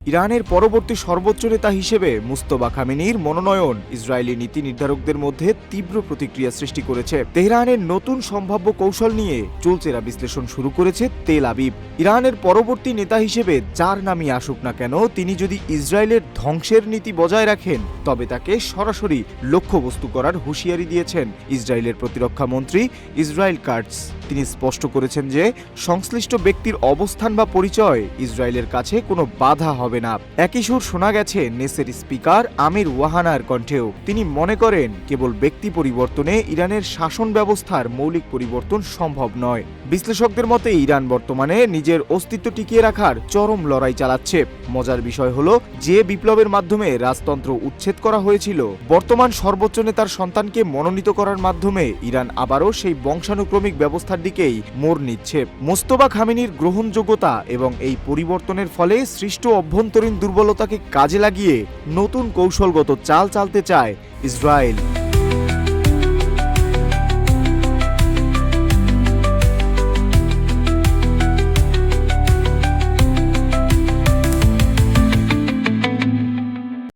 ইরানের পরবর্তী সর্বোচ্চ নেতা হিসেবে মুস্তফা খামেনির মনোনয়ন ইসরায়েলি নীতি নির্ধারকদের মধ্যে তীব্র প্রতিক্রিয়া সৃষ্টি করেছে। তেহরানের নতুন সম্ভাব্য কৌশল নিয়ে চুলচেরা বিশ্লেষণ শুরু করেছে তেল আবিব। ইরানের পরবর্তী নেতা হিসেবে যার নামই আসুক না কেন, তিনি যদি ইসরায়েলের ধ্বংসের নীতি বজায় রাখেন তবে তাকে সরাসরি লক্ষ্যবস্তু করার হুঁশিয়ারি দিয়েছেন ইসরায়েলের প্রতিরক্ষা মন্ত্রী ইসরায়েল কাটজ। তিনি স্পষ্ট করেছেন যে সংশ্লিষ্ট ব্যক্তির অবস্থান বা পরিচয় ইসরায়েলের কাছে কোনো বাধা হবে না। একই সুর শোনা গেছে নেসের স্পিকার আমির ওয়াহানার কণ্ঠেও। তিনি মনে করেন কেবল ব্যক্তি পরিবর্তনে ইরানের শাসন ব্যবস্থার মৌলিক পরিবর্তন সম্ভব নয়। বিশ্লেষকদের মতে ইরান বর্তমানে নিজের অস্তিত্ব টিকিয়ে রাখার চরম লড়াই চালাচ্ছে। মজার বিষয় হলো, যে বিপ্লবের মাধ্যমে রাজতন্ত্র উচ্ছেদ করা হয়েছিল, বর্তমান সর্বোচ্চ নেতার সন্তানকে মনোনীত করার মাধ্যমে ইরান আবারও সেই বংশানুক্রমিক ব্যবস্থার দিকেই মোড় নিচ্ছে। মোস্তফা খামেনির গ্রহণযোগ্যতা এবং এই পরিবর্তনের ফলে সৃষ্ট অভ্যন্তরীণ দুর্বলতাকে কাজে লাগিয়ে নতুন কৌশলগত চাল চালতে চায় ইসরায়েল।